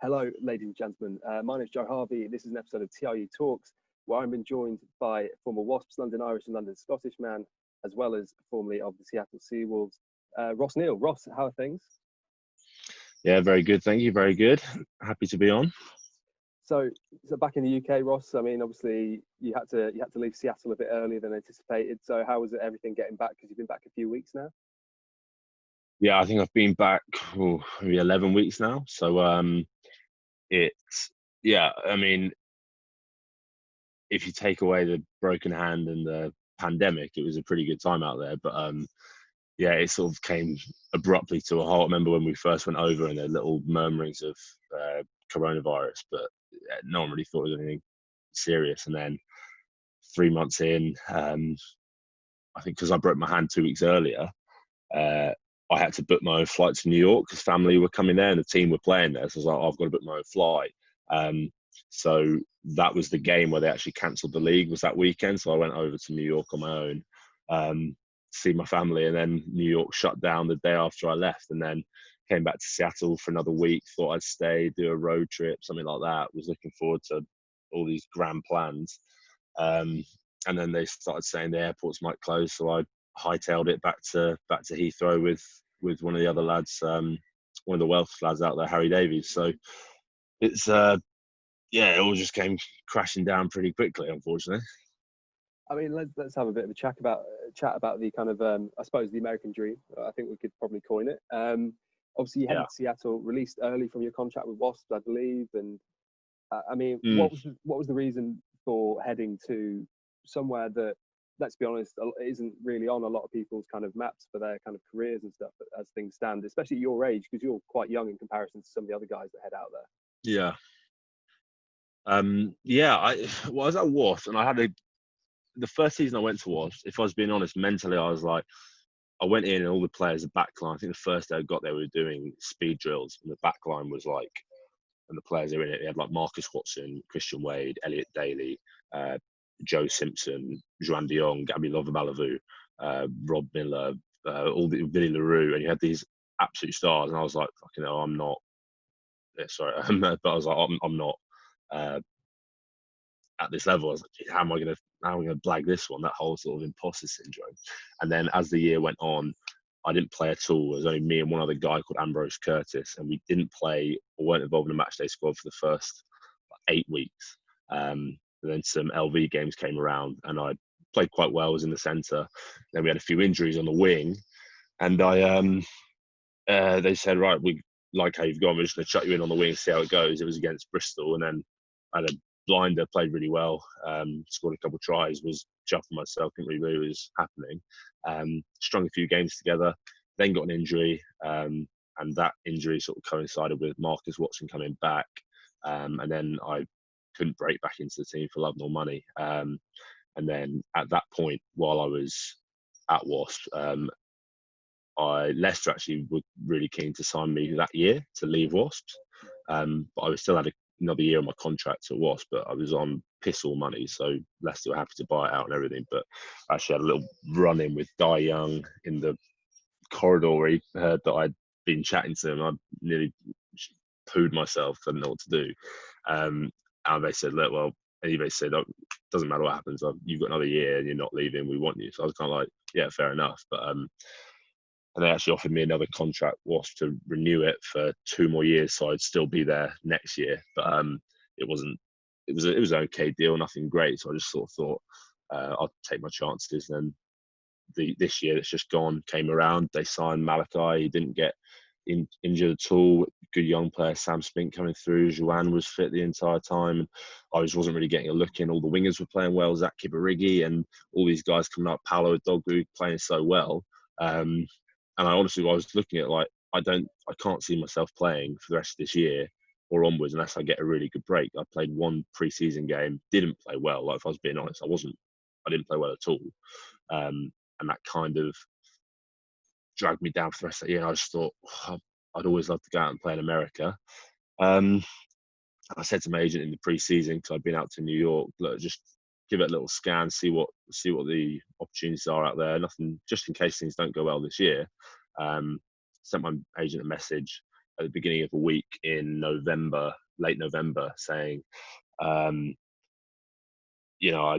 Hello, ladies and gentlemen. My name is Joe Harvey. This is an episode of TRU Talks, where I've been joined by former Wasps, London Irish, and London Scottish man, as well as formerly of the Seattle Seawolves, Ross Neal. Ross, how are things? Yeah, very good. Thank you. Very good. Happy to be on. So, so back in the UK, Ross. I mean, obviously, you had to leave Seattle a bit earlier than anticipated. So, how was it everything getting back? Because you've been back a few weeks now. Yeah, I think I've been back maybe 11 weeks now. So it's yeah. I mean, if you take away the broken hand and the pandemic, it was a pretty good time out there. But yeah, it sort of came abruptly to a halt. I remember when we first went over and there were little murmurings of coronavirus, but no one really thought it was anything serious. And then 3 months in, I think because I broke my hand 2 weeks earlier. Uh, I had to book my own flight to New York because family were coming there and the team were playing there. So I was like, I've got to book my own flight. Um, so that was the game where they actually cancelled the league, was that weekend. So I went over to New York on my own, see my family, and then New York shut down the day after I left, and then came back to Seattle for another week. Thought I'd stay, do a road trip, something like that. Was looking forward to all these grand plans. Um, and then they started saying the airports might close, so I hightailed it back to Heathrow with one of the other lads, one of the Welsh lads out there, Harry Davies. So it's yeah, it all just came crashing down pretty quickly, unfortunately. I mean, let's have a bit of a chat about the kind of I suppose the American dream. I think we could probably coin it. Obviously, you Yeah. headed to Seattle, released early from your contract with Wasps, I believe. And I mean, Mm. what was the reason for heading to somewhere that, let's be honest, isn't really on a lot of people's kind of maps for their kind of careers and stuff as things stand, especially at your age, because you're quite young in comparison to some of the other guys that head out there. Yeah. Yeah, well, I was at Wasps and I had the first season I went to Wasps, if I was being honest, mentally I was like, I went in and all the players, the back line, I think the first day I got there, we were doing speed drills and the back line was like, and the players are in it, they had like Marcus Watson, Christian Wade, Elliot Daly, uh, Joe Simpson, Joan de Jong, Gabby Lovabalavu, Rob Miller, all the Billy LaRue, and you had these absolute stars, and I was like, fucking hell, I'm not, sorry, but I was like, I'm not uh, at this level. I was like, how am I gonna blag this one? That whole sort of imposter syndrome. And then as the year went on, I didn't play at all. It was only me and one other guy called Ambrose Curtis, and we didn't play or weren't involved in the matchday squad for the first 8 weeks. And then some LV games came around, and I played quite well. I was in the centre. Then we had a few injuries on the wing, and they said, right, we like how you've gone. We're just going to chuck you in on the wing, see how it goes. It was against Bristol, and then I had a blinder, played really well, scored a couple of tries, was chuffing myself, couldn't really believe it was happening. Strung a few games together, then got an injury, and that injury sort of coincided with Marcus Watson coming back, and then I couldn't break back into the team for love nor money. And then at that point, while I was at Wasp, Leicester actually were really keen to sign me that year to leave Wasps, but I was still had another year on my contract at Wasps, but I was on piss all money, so Leicester were happy to buy it out and everything. But I actually had a little run in with Di Young in the corridor where he heard that I'd been chatting to him. I nearly pooed myself. I didn't know what to do. And they said, look, well, anyway, said, oh, doesn't matter what happens. You've got another year and you're not leaving. We want you. So I was kind of like, yeah, fair enough. But and they actually offered me another contract, was to renew it for 2 more years, so I'd still be there next year. But it wasn't. It was an okay deal, nothing great. So I just sort of thought I'll take my chances. And then this year that's just gone came around. They signed Malachi. He didn't get injured at all. Good young player, Sam Spink coming through. Joanne was fit the entire time. I just wasn't really getting a look in. All the wingers were playing well. Zach Kibarigi and all these guys coming up. Paolo Dogbu playing so well. And I honestly, I was looking at like, I can't see myself playing for the rest of this year or onwards unless I get a really good break. I played one pre-season game, didn't play well. Like if I was being honest, I didn't play well at all. And that kind of dragged me down for the rest of the year. And I just thought, I'd always love to go out and play in America. I said to my agent in the pre-season, because I'd been out to New York, look, just give it a little scan, see what the opportunities are out there. Nothing, just in case things don't go well this year. Sent my agent a message. at the beginning of a week in November, late November, saying, you know,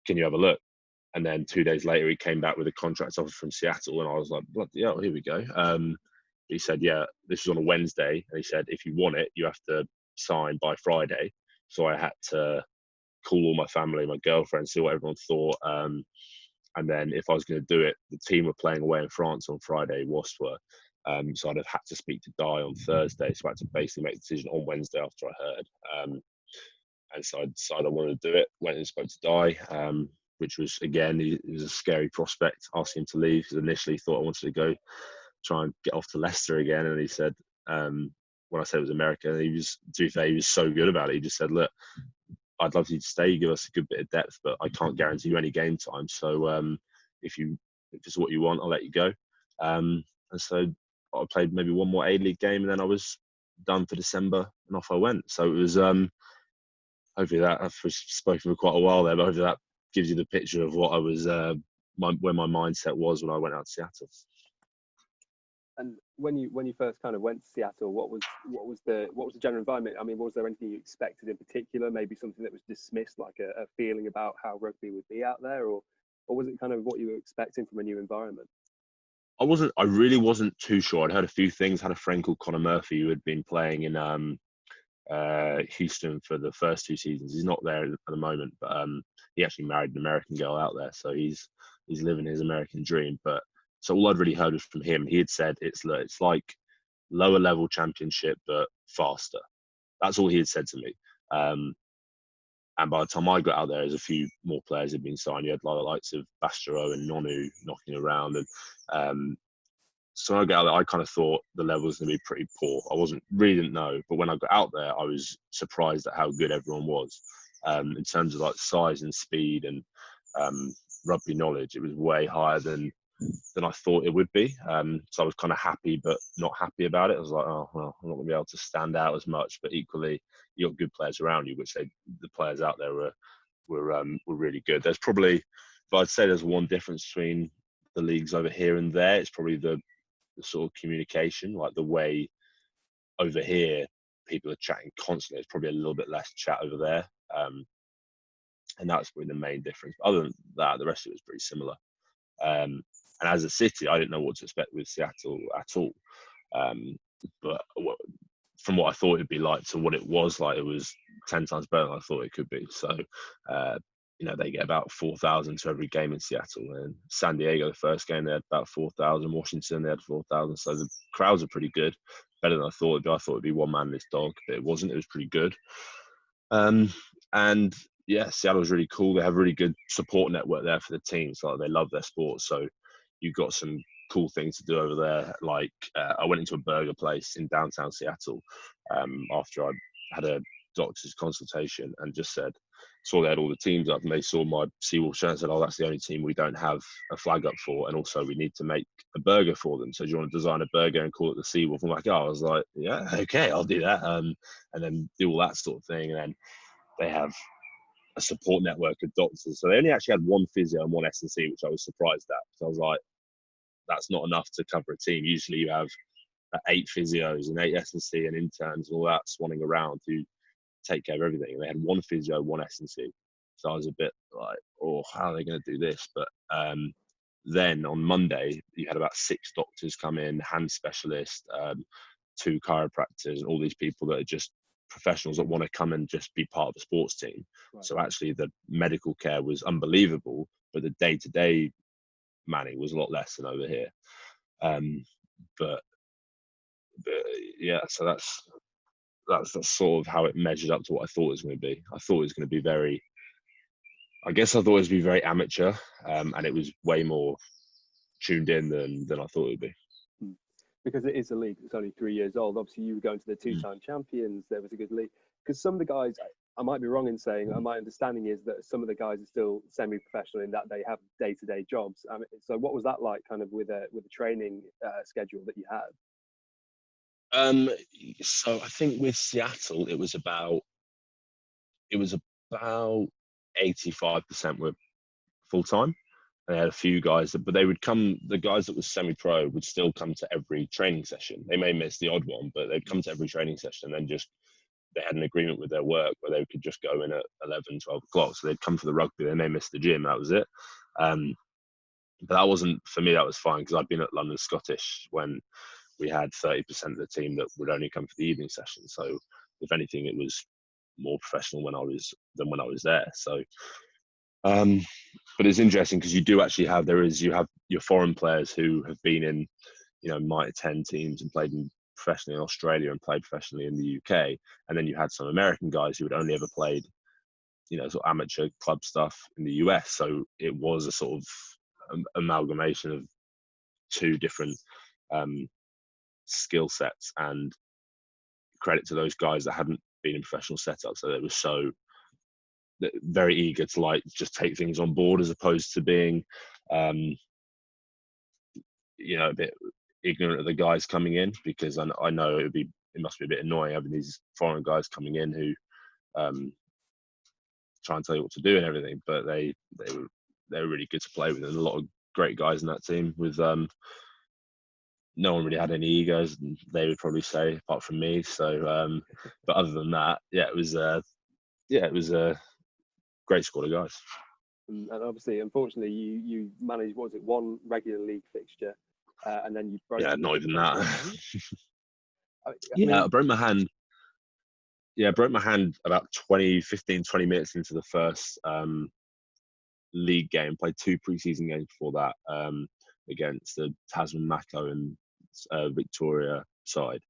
can you have a look? And then 2 days later, he came back with a contract offer from Seattle, and I was like, bloody hell, here we go. He said, yeah, this is on a Wednesday, and he said, if you want it, you have to sign by Friday. So I had to call all my family, my girlfriend, see what everyone thought. And then if I was going to do it, the team were playing away in France on Friday, Wasps were. So I'd have had to speak to Di on Thursday. So I had to basically make a decision on Wednesday after I heard. And so I decided I wanted to do it. Went and spoke to Di, which was, again, it was a scary prospect, asking him to leave, because initially thought I wanted to go try and get off to Leicester again. And he said, when I said it was America, he was, to be fair, he was so good about it. He just said, look, I'd love you to stay, give us a good bit of depth, but I can't guarantee you any game time. So if it's what you want, I'll let you go. And so I played maybe one more A-League game, and then I was done for December, and off I went. So it was, hopefully that, I've spoken for quite a while there, but hopefully that gives you the picture of what I was, where my mindset was when I went out to Seattle. And when you first kind of went to Seattle, what was the general environment? I mean, was there anything you expected in particular? Maybe something that was dismissed, like a feeling about how rugby would be out there, or was it kind of what you were expecting from a new environment? I really wasn't too sure. I'd heard a few things. Had a friend called Connor Murphy who had been playing in Houston for the first 2 seasons. He's not there at the moment, but he actually married an American girl out there, so he's living his American dream. But so all I'd really heard was from him. He had said it's like lower level championship but faster. That's all he had said to me. And by the time I got out there, there's a few more players had been signed. You had the likes of Bastero and Nonu knocking around, and so when I got out there, I kind of thought the level was going to be pretty poor. I really didn't know, but when I got out there, I was surprised at how good everyone was. In terms of like size and speed and rugby knowledge, it was way higher than I thought it would be. So I was kind of happy, but not happy about it. I was like, oh well, I'm not going to be able to stand out as much. But equally, you got good players around you, which the players out there were really good. There's probably, if I'd say there's one difference between the leagues over here and there, it's probably the sort of communication, like the way over here people are chatting constantly. It's probably a little bit less chat over there, and that's probably the main difference. But other than that, the rest of it was pretty similar. And as a city, I didn't know what to expect with Seattle at all. But from what I thought it'd be like to what it was like, it was 10 times better than I thought it could be. So they get about 4,000 to every game in Seattle. And San Diego, the first game, they had about 4,000. Washington, they had 4,000. So the crowds are pretty good, better than I thought it'd be. I thought it'd be one man, this dog, but it wasn't. It was pretty good. And yeah, Seattle was really cool. They have a really good support network there for the teams. Like, they love their sport. So you've got some cool things to do over there. Like I went into a burger place in downtown Seattle after I had a doctor's consultation, and just saw they had all the teams up, and they saw my Seawolves shirt and said, oh, that's the only team we don't have a flag up for, and also we need to make a burger for them. So do you want to design a burger and call it the Seawolf? I'm like, oh, I was like, yeah, okay, I'll do that. And then do all that sort of thing. And then they have a support network of doctors. So they only actually had one physio and one S&C, which I was surprised at. So I was like, that's not enough to cover a team. Usually you have 8 physios and 8 S&C and interns and all that swanning around who take care of everything. And they had one physio, one S&C. So I was a bit like, oh, how are they going to do this? But then on Monday, you had about 6 doctors come in, hand specialists, 2 chiropractors, and all these people that are just professionals that want to come and just be part of the sports team. Right. So actually the medical care was unbelievable, but the day-to-day manning was a lot less than over here. But yeah, so that's sort of how it measured up to what I thought it was going to be. I thought it was going to be very amateur, and it was way more tuned in than I thought it would be. Because it is a league that's only 3 years old. Obviously, you were going to the 2-time champions. There was a good league. Because some of the guys, I might be wrong in saying, my understanding is that some of the guys are still semi-professional in that they have day-to-day jobs. So what was that like, kind of with the training schedule that you had? So I think with Seattle, it was about 85% were full time, They had a few guys, but they would come. The guys that were semi-pro would still come to every training session. They may miss the odd one, but they'd come to every training session. And then just they had an agreement with their work where they could just go in at 11, 12 o'clock. So they'd come for the rugby. They may miss the gym. That was it. But that wasn't for me. That was fine because I'd been at London Scottish when we had 30% of the team that would only come for the evening session. So if anything, it was more professional when I was there. So, but it's interesting because you do actually have you have your foreign players who have been in, Mitre 10 teams and played professionally in Australia and played professionally in the UK, and then you had some American guys who had only ever played, sort of amateur club stuff in the US. So it was a sort of amalgamation of two different skill sets, and credit to those guys that hadn't been in professional setups. So they were so very eager to like just take things on board as opposed to being, a bit ignorant of the guys coming in, because I know it must be a bit annoying having these foreign guys coming in who try and tell you what to do and everything, but they were really good to play with, and a lot of great guys in that team with no one really had any egos, they would probably say, apart from me. So but other than that, it was a great squad of guys. And obviously, unfortunately, you managed, what was it, one regular league fixture, and then you broke. Yeah, not even that. I I broke my hand. Yeah, I broke my hand about 20 minutes into the first league game. Played 2 pre-season games before that against the Tasman Mako and Victoria side.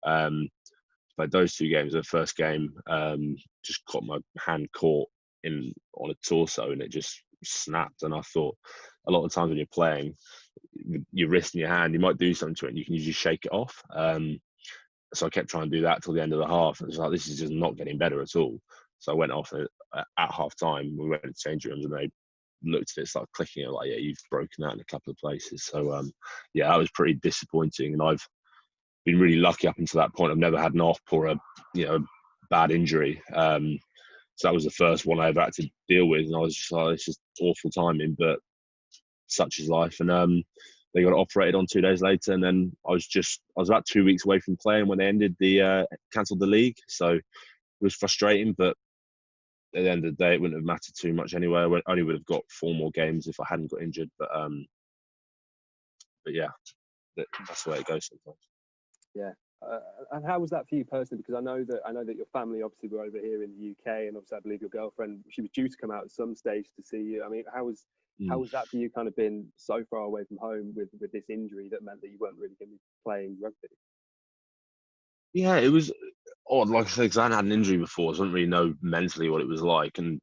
Played those 2 games. The first game, just caught my hand caught on a torso, and it just snapped. And I thought, a lot of times when you're playing, your wrist and your hand, you might do something to it, and you can usually shake it off. So I kept trying to do that till the end of the half. And it's like, this is just not getting better at all. So I went off at half time. We went to change rooms, and they looked at it, started clicking it, like, yeah, you've broken that in a couple of places. So that was pretty disappointing. And I've been really lucky up until that point. I've never had an op or a bad injury. So that was the first one I ever had to deal with, and I was just like, it's just awful timing, but such is life. And they got operated on 2 days later, and then I was about 2 weeks away from playing when they cancelled the league. So it was frustrating, but at the end of the day, it wouldn't have mattered too much anyway. I only would have got 4 more games if I hadn't got injured. But yeah, that's the way it goes sometimes. Yeah. And how was that for you personally? Because I know that your family obviously were over here in the UK, and obviously I believe your girlfriend, she was due to come out at some stage to see you. I mean, how was that for you, kind of being so far away from home with this injury that meant that you weren't really going to be playing rugby? Yeah, it was odd. Like I said, because I hadn't had an injury before, so I didn't really know mentally what it was like. And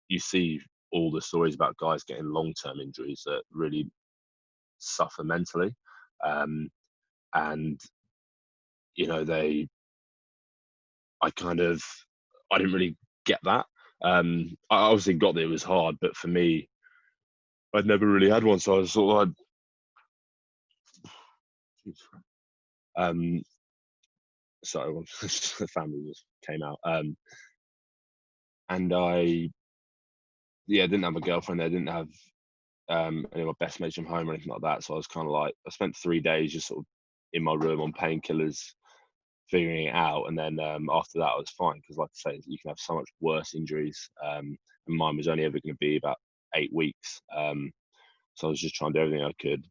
you see all the stories about guys getting long-term injuries that really suffer mentally. And I didn't really get that. I obviously got that it was hard, but for me, I'd never really had one, so I was sort of sorry, the family just came out. And I didn't have a girlfriend there, didn't have any of my best mates from home or anything like that. So I was kind of like, I spent 3 days just sort of in my room on painkillers, figuring it out. And then after that, I was fine, because like I say, you can have so much worse injuries. And mine was only ever going to be about 8 weeks. So I was just trying to do everything I could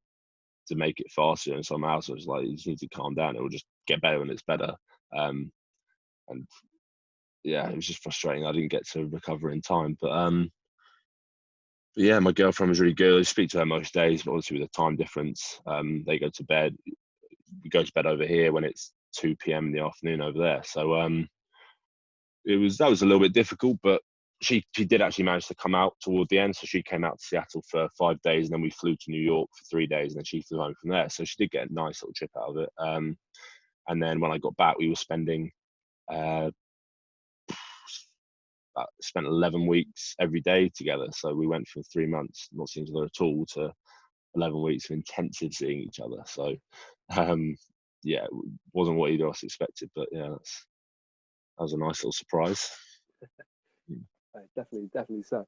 to make it faster. And somehow, so I was like, you just need to calm down. It will just get better when it's better. And yeah, it was just frustrating. I didn't get to recover in time. But yeah, my girlfriend was really good. I speak to her most days, but obviously with the time difference, they go to bed. We go to bed over here when it's 2 p.m. in the afternoon over there. So that was a little bit difficult, but she did actually manage to come out toward the end. So she came out to Seattle for 5 days, and then we flew to New York for 3 days, and then she flew home from there. So she did get a nice little trip out of it. And then when I got back, we were spent 11 weeks every day together. So we went from 3 months not seeing each other at all to 11 weeks of intensive seeing each other. So it wasn't what either of us expected, but yeah, that was a nice little surprise. Definitely so.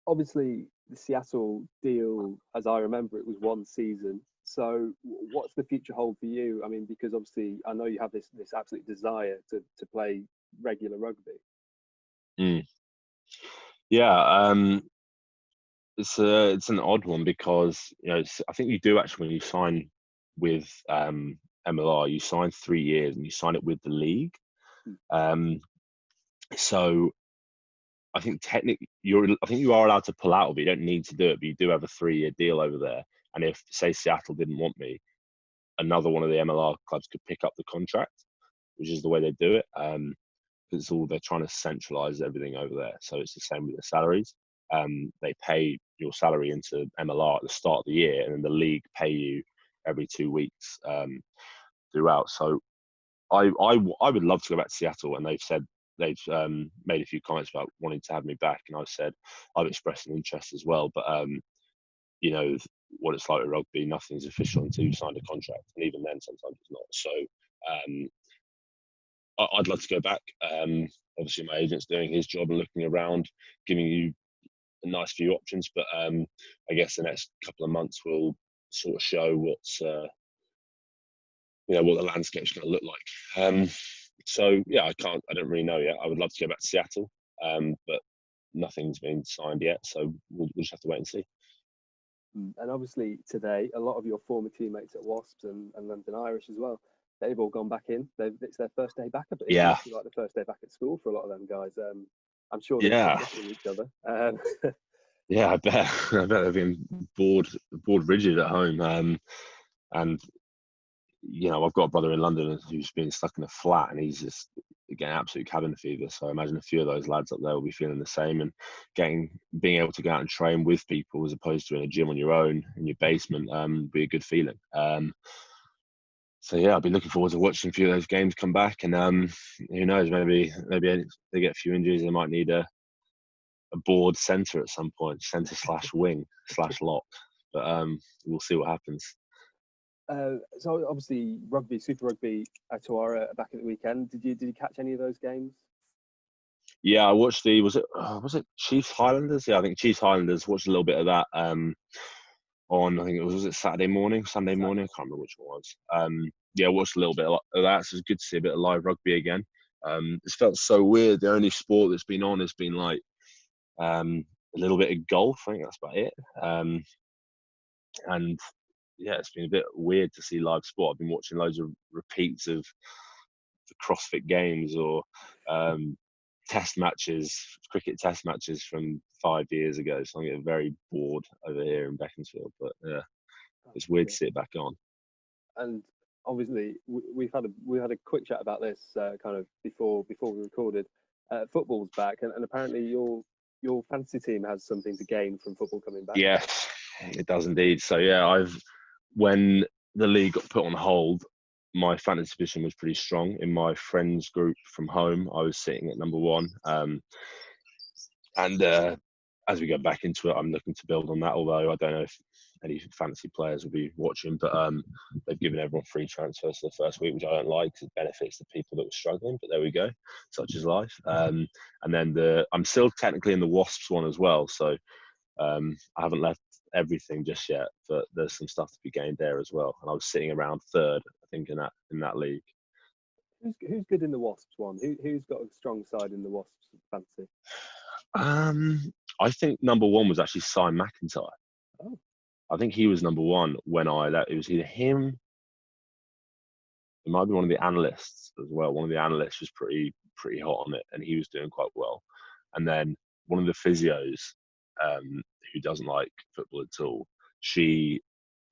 obviously the Seattle deal, as I remember, it was one season. So what's the future hold for you? I mean, because obviously I know you have this absolute desire to play regular rugby. Mm. Yeah, it's an odd one because I think you do actually when you sign with MLR, you sign 3 years and you sign it with the league. Um, so I think technically I think you are allowed to pull out of it. You don't need to do it, but you do have a 3-year deal over there. And if say Seattle didn't want me, another one of the MLR clubs could pick up the contract, which is the way they do it. Because they're trying to centralize everything over there. So it's the same with the salaries. They pay your salary into MLR at the start of the year, and then the league pay you every 2 weeks throughout. So I would love to go back to Seattle, and they've made a few comments about wanting to have me back, and I've said I've expressed an interest as well. But you know what it's like with rugby, nothing's official until you sign a contract, and even then sometimes it's not. So I'd love to go back. Obviously, my agent's doing his job and looking around, giving you a nice few options. But I guess the next couple of months will sort of show what's what the landscape's going to look like. So yeah, I don't really know yet. I would love to go back to Seattle, but nothing's been signed yet. So we'll just have to wait and see. And obviously today, a lot of your former teammates at Wasps and London Irish as well, they've all gone back in. It's their first day back. It Yeah. must be like the first day back at school for a lot of them guys. I'm sure they're Yeah. missing each other. Yeah, I bet. I bet they've been bored rigid at home. And I've got a brother in London who's been stuck in a flat, and he's just getting absolute cabin fever. So I imagine a few of those lads up there will be feeling the same, and being able to go out and train with people as opposed to in a gym on your own in your basement would be a good feeling. So yeah, I'll be looking forward to watching a few of those games come back, and who knows, maybe they get a few injuries, they might need a board centre at some point, centre/wing/lock, but we'll see what happens. So obviously rugby, Super Rugby Atawara back at the weekend. Did you catch any of those games? Yeah, I watched was it Chiefs Highlanders? Yeah, I think Chiefs Highlanders. Watched a little bit of that on, I think was it Sunday morning? I can't remember which one it was. Yeah, I watched a little bit of that. So it's good to see a bit of live rugby again. It's felt so weird. The only sport that's been on has been like a little bit of golf. I think that's about it. And yeah, it's been a bit weird to see live sport. I've been watching loads of repeats of the CrossFit Games or test matches, cricket test matches from 5 years ago. So I'm getting very bored over here in Beaconsfield. But yeah, it's weird to see it back on. And obviously, we've had a quick chat about this kind of before we recorded. Football's back, and apparently your fantasy team has something to gain from football coming back. Yes, it does indeed. So yeah, when the league got put on hold, my fantasy position was pretty strong. In my friends group from home, I was sitting at number 1. And as we get back into it, I'm looking to build on that. Although I don't know if any fantasy players will be watching, but they've given everyone free transfers for the first week, which I don't like because it benefits the people that were struggling. But there we go, such is life. And then I'm still technically in the Wasps one as well, so I haven't left everything just yet, but there's some stuff to be gained there as well. And I was sitting around 3rd, I think, in that league. Who's good in the Wasps one? Who's got a strong side in the Wasps fantasy? I think number 1 was actually Si McIntyre. Oh. I think he was number 1 when it was either him. It might be one of the analysts as well. One of the analysts was pretty hot on it, and he was doing quite well. And then one of the physios, who doesn't like football at all, she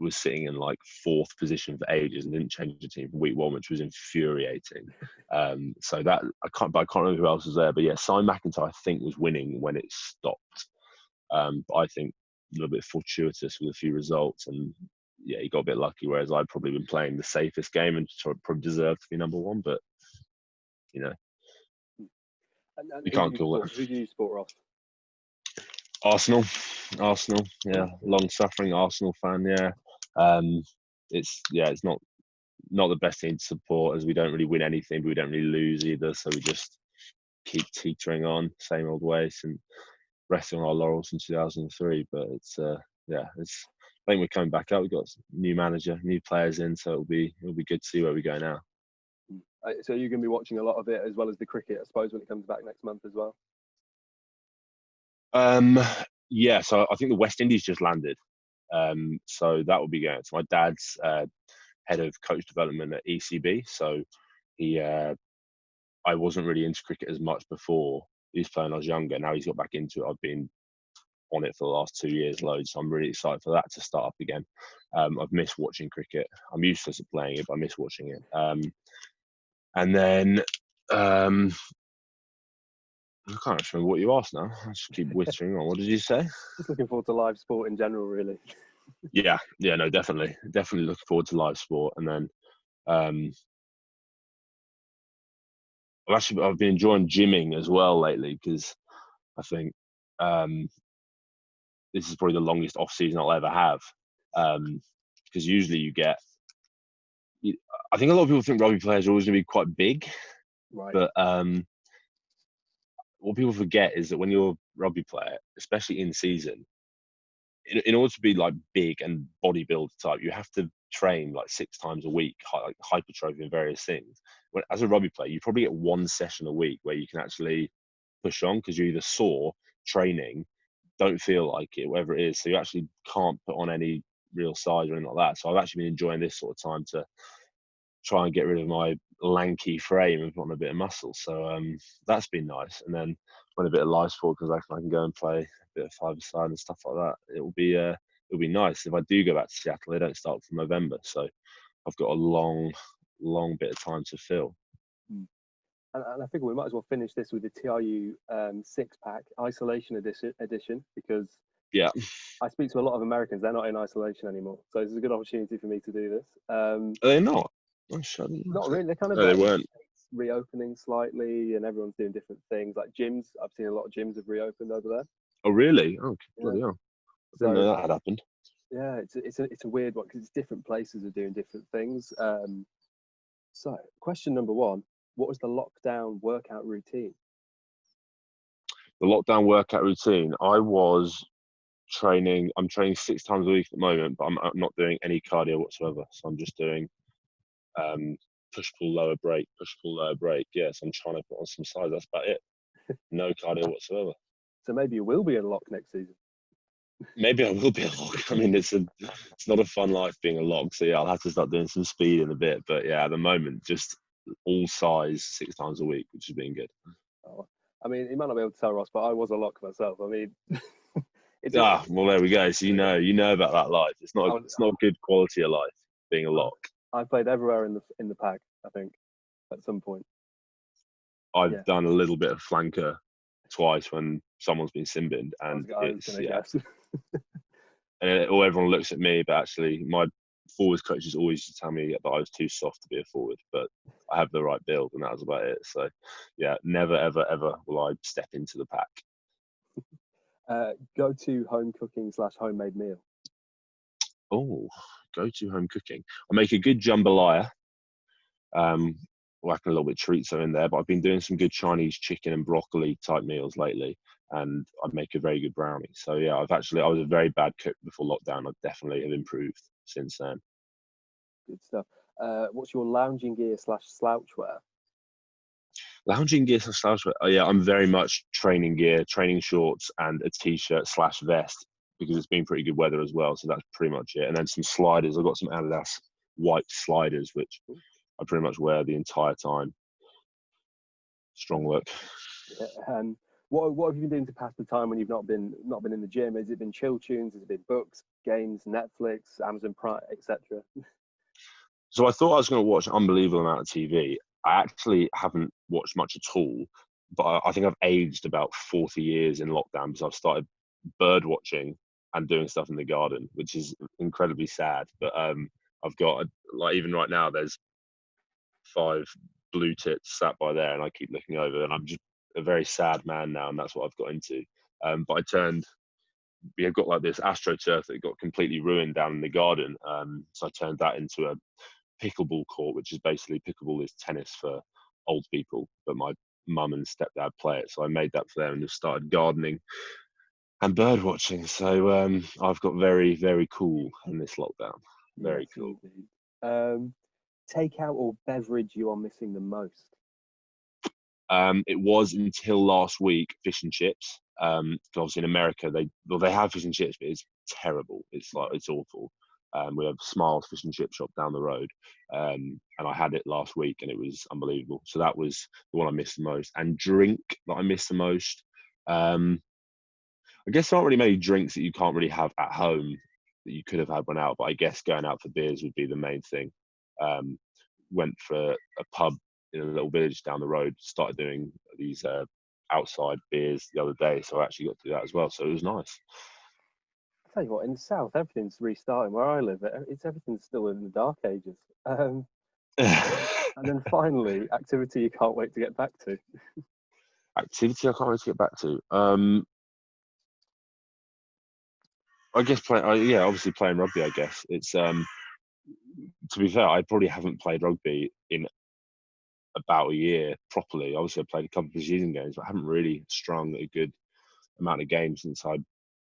was sitting in like 4th position for ages and didn't change the team from week 1, which was infuriating. So that I can't remember who else was there, but yeah, Si McIntyre I think was winning when it stopped. But I think a little bit fortuitous with a few results, and yeah, he got a bit lucky. Whereas I'd probably been playing the safest game and probably deserved to be number 1, but And you can't call it. Who do you support, Ross? Arsenal, yeah, long-suffering Arsenal fan, yeah. It's not the best team to support, as we don't really win anything, but we don't really lose either. So we just keep teetering on, same old way resting on our laurels in 2003. But it's it's. I think we're coming back up. We've got new manager, new players in, so it'll be good to see where we go now. So you're going to be watching a lot of it as well as the cricket, I suppose, when it comes back next month as well. Yeah, so I think the West Indies just landed, so that will be going. So my dad's head of coach development at ECB, so he I wasn't really into cricket as much before. He was playing when I was younger. Now he's got back into it. I've been on it for the last 2 years loads, so I'm really excited for that to start up again. I've missed watching cricket. I'm useless at playing it, but I miss watching it. And then I can't remember what you asked now. I just keep whispering on. What did you say? Just looking forward to live sport in general, really. Yeah, no, definitely looking forward to live sport. And then I've been enjoying gymming as well lately, because I think this is probably the longest off season I'll ever have. Because usually I think a lot of people think rugby players are always going to be quite big, Right. but what people forget is that when you're a rugby player, especially in season, in order to be like big and bodybuilder type, you have to train like 6 times a week, like hypertrophy and various things. When as a rugby player, you probably get 1 session a week where you can actually push on, because you're either sore training, don't feel like it, whatever it is. So you actually can't put on any real size or anything like that. So I've actually been enjoying this sort of time to try and get rid of my lanky frame and put on a bit of muscle. So that's been nice. And then when a bit of live sport comes back, I can go and play a bit of five-a-side and stuff like that. It'll be nice. If I do go back to Seattle, they don't start from November, so I've got a long bit of time to fill. And I think we might as well finish this with the TRU 6-pack isolation edition, because yeah, I speak to a lot of Americans. They're not in isolation anymore, so this is a good opportunity for me to do this. Are they not? Not really. They're kind of no, like, they weren't reopening slightly, and everyone's doing different things. Like gyms, I've seen a lot of gyms have reopened over there. Oh really? Oh, Yeah. bloody hell. I didn't know that had happened. Yeah, it's a weird one, because it's different places are doing different things. So question number 1: what was the lockdown workout routine? The lockdown workout routine, I'm training 6 times a week at the moment, but I'm not doing any cardio whatsoever. So I'm just doing push pull lower break, push pull lower break. Yes, I'm trying to put on some size. That's about it. No cardio whatsoever. So maybe you will be a lock next season. Maybe I will be a log. I mean, it's not a fun life being a log. So yeah, I'll have to start doing some speed in a bit. But yeah, at the moment, just all size 6 times a week, which has been good. Oh, I mean, you might not be able to tell, Ross, but I was a lock myself. I mean, well, there we go. So you know about that life. It's not good quality of life being a lock. I played everywhere in the pack, I think, at some point. I've done a little bit of flanker twice when someone's been sin binned, and and everyone looks at me, but actually my forwards coaches always used to tell me that I was too soft to be a forward, but I have the right build, and that was about it. So yeah, never ever ever will I step into the pack. Go to home cooking / homemade meal. Oh, go to home cooking. I make a good jambalaya. Whacking a little bit of chorizo in there, but I've been doing some good Chinese chicken and broccoli type meals lately, and I make a very good brownie. So yeah, I was a very bad cook before lockdown. I definitely have improved since then. Good stuff. What's your lounging gear / slouch wear? Lounging gear / slouch wear. Oh yeah, I'm very much training gear, training shorts, and a t-shirt / vest, because it's been pretty good weather as well. So that's pretty much it. And then some sliders. I've got some Adidas white sliders, which I pretty much wear the entire time. Strong look. Yeah, what have you been doing to pass the time when you've not been in the gym? Has it been chill tunes? Has it been books, games, Netflix, Amazon Prime, etc.? So I thought I was going to watch an unbelievable amount of TV. I actually haven't watched much at all, but I think I've aged about 40 years in lockdown, because I've started bird watching and doing stuff in the garden, which is incredibly sad. But I've got even right now, there's 5 blue tits sat by there, and I keep looking over, and I'm just a very sad man now, and that's what I've got into. But we have got like this astroturf that got completely ruined down in the garden, so I turned that into a pickleball court, which is basically, pickleball is tennis for old people, but my mum and stepdad play it, so I made that for them and just started gardening and bird watching. So I've got very, very cool in this lockdown. Yes, Very cool. indeed. Takeout or beverage you are missing the most? It was until last week fish and chips. 'Cause obviously in America they have fish and chips, but it's terrible. It's awful. We have Smiles Fish and Chip Shop down the road, and I had it last week, and it was unbelievable. So that was the one I missed the most. And drink that I missed the most. I guess there aren't really many drinks that you can't really have at home that you could have had one out, but I guess going out for beers would be the main thing. Um, Went for a pub in a little village down the road, started doing these outside beers the other day, so I actually got to do that as well. So it was nice. I'll tell you what, in the south, everything's restarting. Where I live, everything's still in the dark ages. And then finally, activity you can't wait to get back to. Activity I can't wait to get back to. I guess yeah, obviously playing rugby. I guess it's to be fair, I probably haven't played rugby in about a year properly. Obviously, I played a couple of season games, but I haven't really strung a good amount of games since I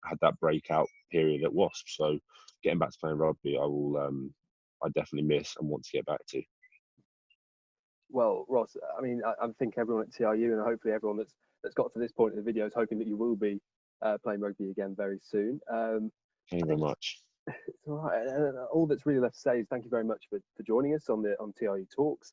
had that breakout period at Wasps. So getting back to playing rugby, I definitely miss and want to get back to. Well, Ross, I mean, I think everyone at TRU and hopefully everyone that's got to this point in the video is hoping that you will be playing rugby again very soon. Thank you very much. It's all right. And all that's really left to say is thank you very much for joining us on TRU Talks.